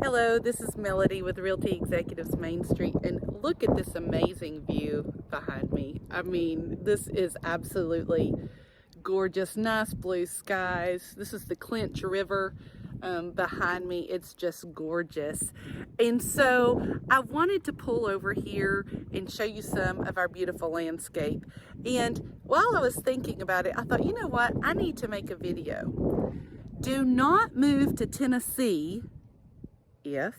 Hello, this is Melody with Realty Executives Main Street, and look at this amazing view behind me. I mean, this is absolutely gorgeous. Nice blue skies. This is the Clinch River behind me. It's just gorgeous. And so I wanted to pull over here and show you some of our beautiful landscape. And while I was thinking about it, I thought, you know what? I need to make a video. Do not move to Tennessee if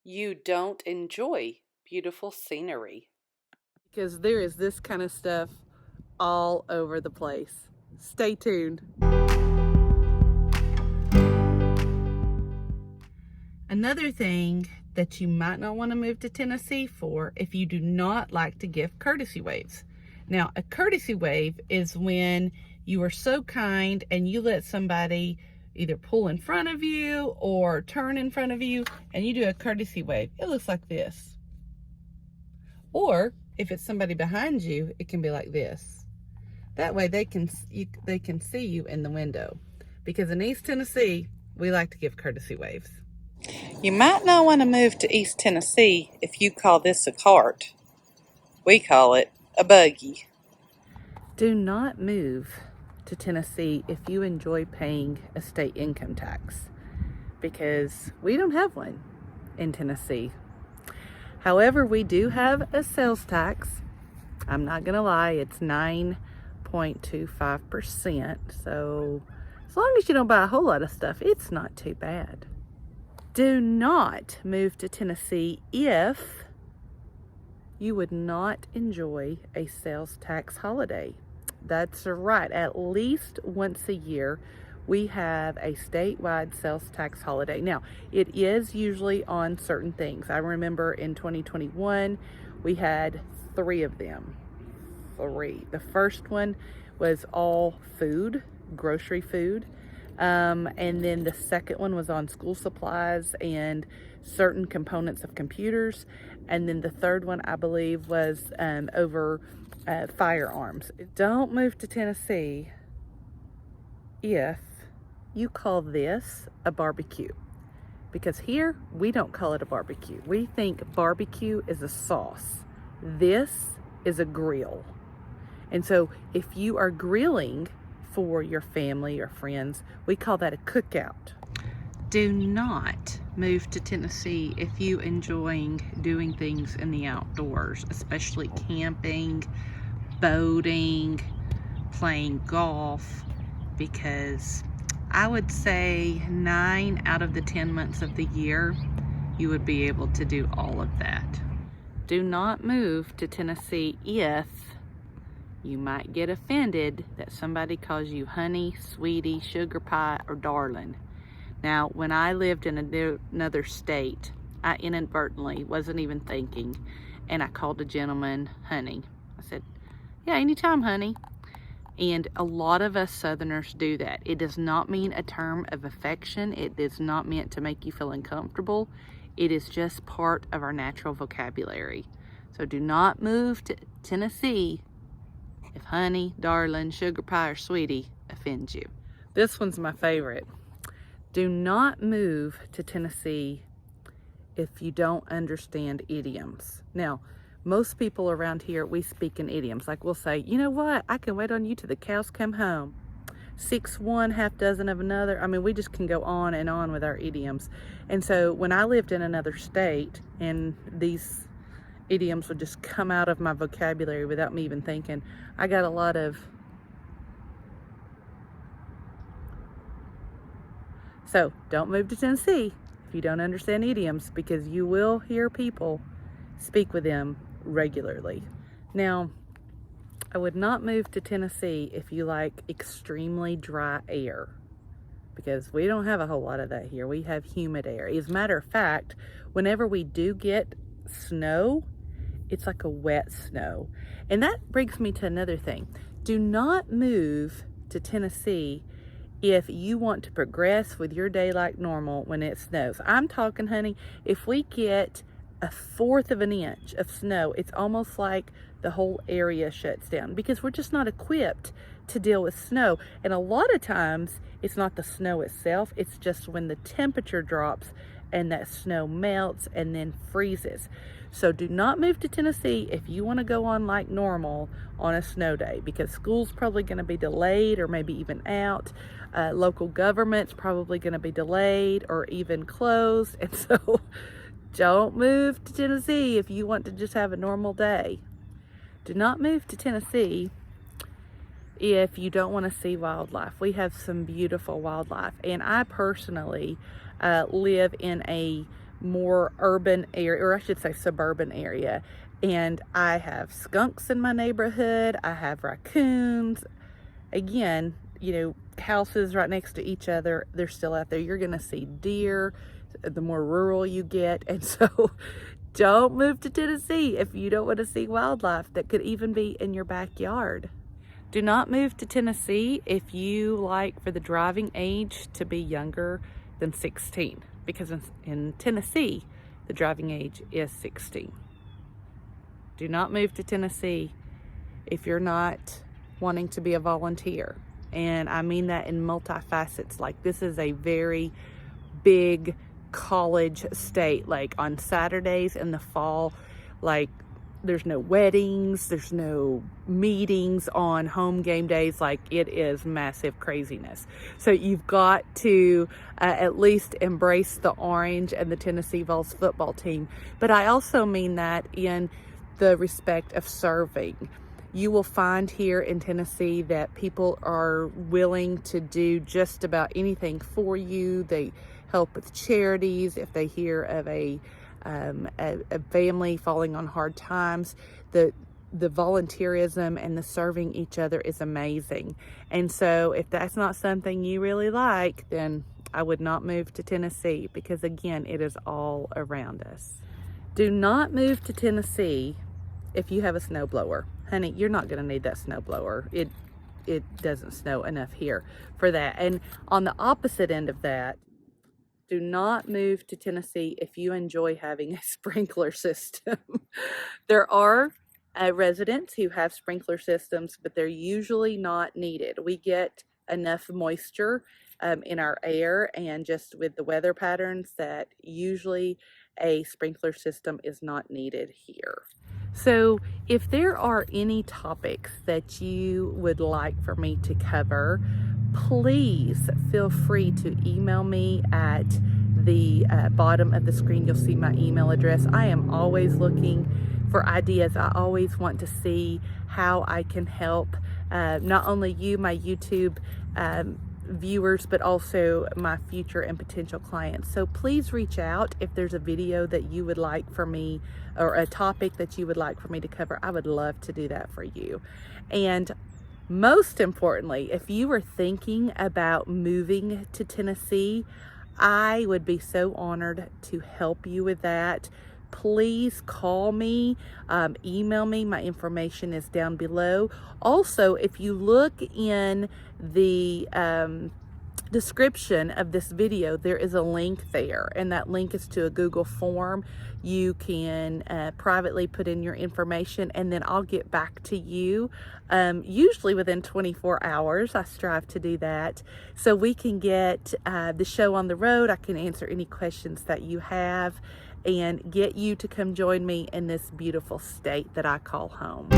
you don't enjoy beautiful scenery, because there is this kind of stuff all over the place. Stay tuned. Another thing that you might not want to move to Tennessee for if you do not like to give courtesy waves. Now, a courtesy wave is when you are so kind and you let somebody either pull in front of you or turn in front of you and you do a courtesy wave. It looks like this. Or if it's somebody behind you, it can be like this. That way they can see you in the window. Because in East Tennessee, we like to give courtesy waves. You might not want to move to East Tennessee if you call this a cart. We call it a buggy. Do not move to Tennessee if you enjoy paying a state income tax, because we don't have one in Tennessee. However, we do have a sales tax. I'm not gonna lie, it's 9.25%. So as long as you don't buy a whole lot of stuff, it's not too bad. Do not move to Tennessee if you would not enjoy a sales tax holiday. That's right. At least once a year, we have a statewide sales tax holiday. Now, it is usually on certain things. I remember in 2021, we had 3 of them. 3. The first one was all food, grocery food. And then the second one was on school supplies and certain components of computers. And then the third one, I believe, was over firearms. Don't move to Tennessee if you call this a barbecue, because here we don't call it a barbecue. We think barbecue is a sauce. This is a grill. And so if you are grilling for your family or friends, we call that a cookout. Do not move to Tennessee if you enjoying doing things in the outdoors, especially camping, boating, playing golf, because I would say 9 out of the 10 months of the year, you would be able to do all of that. Do not move to Tennessee if you might get offended that somebody calls you honey, sweetie, sugar pie, or darling. Now, when I lived in another state, I inadvertently wasn't even thinking, and I called a gentleman honey. I said, yeah, anytime, honey. And a lot of us Southerners do that. It does not mean a term of affection. It is not meant to make you feel uncomfortable. It is just part of our natural vocabulary. So do not move to Tennessee if honey, darling, sugar pie, or sweetie offends you. This one's my favorite. Do not move to Tennessee if you don't understand idioms. Now, most people around here, we speak in idioms. Like we'll say, you know what? I can wait on you till the cows come home. 6 one, half dozen of another. I mean, we just can go on and on with our idioms. And so when I lived in another state and these idioms would just come out of my vocabulary without me even thinking, I got a lot of. So don't move to Tennessee if you don't understand idioms, because you will hear people speak with them regularly. Now, I would not move to Tennessee if you like extremely dry air, because we don't have a whole lot of that here. We have humid air. As a matter of fact, whenever we do get snow, it's like a wet snow. And that brings me to another thing. Do not move to Tennessee if you want to progress with your day like normal when it snows. I'm talking, honey, if we get 1/4 of an inch of snow, it's almost like the whole area shuts down, because we're just not equipped to deal with snow. And a lot of times it's not the snow itself, it's just when the temperature drops and that snow melts and then freezes. So do not move to Tennessee if you want to go on like normal on a snow day, because school's probably going to be delayed or maybe even out. Local government's probably going to be delayed or even closed. And so don't move to Tennessee if you want to just have a normal day. Do not move to Tennessee if you don't want to see wildlife. We have some beautiful wildlife, and I personally live in a more urban area, or I should say suburban area, and I have skunks in my neighborhood. I have raccoons. Again, you know, houses right next to each other, they're still out there. You're gonna see deer the more rural you get. And so don't move to Tennessee if you don't want to see wildlife that could even be in your backyard. Do not move to Tennessee if you like for the driving age to be younger than 16, because in Tennessee, the driving age is 16. Do not move to Tennessee if you're not wanting to be a volunteer. And I mean that in multifacets. Like, this is a very big college state. Like, on Saturdays in the fall, like, there's no weddings, there's no meetings on home game days. Like, it is massive craziness. So you've got to at least embrace the orange and the Tennessee Vols football team. But I also mean that in the respect of serving. You will find here in Tennessee that people are willing to do just about anything for you. They help with charities. If they hear of a family falling on hard times, the volunteerism and the serving each other is amazing. And so if that's not something you really like, then I would not move to Tennessee, because again, it is all around us. Do not move to Tennessee if you have a snowblower. Honey, you're not going to need that snowblower. It doesn't snow enough here for that. And on the opposite end of that, do not move to Tennessee if you enjoy having a sprinkler system. There are residents who have sprinkler systems, but they're usually not needed. We get enough moisture in our air and just with the weather patterns that usually a sprinkler system is not needed here. So if there are any topics that you would like for me to cover, please feel free to email me at the bottom of the screen. You'll see my email address. I am always looking for ideas. I always want to see how I can help not only you, my YouTube viewers, but also my future and potential clients. So please reach out if there's a video that you would like for me, or a topic that you would like for me to cover. I would love to do that for you. And most importantly, if you are thinking about moving to Tennessee, I would be so honored to help you with that. Please call me, email me. My information is down below. Also, if you look in the description of this video, there is a link there, and that link is to a Google form. You can privately put in your information, and then I'll get back to you usually within 24 hours. I strive to do that so we can get the show on the road. I can answer any questions that you have and get you to come join me in this beautiful state that I call home.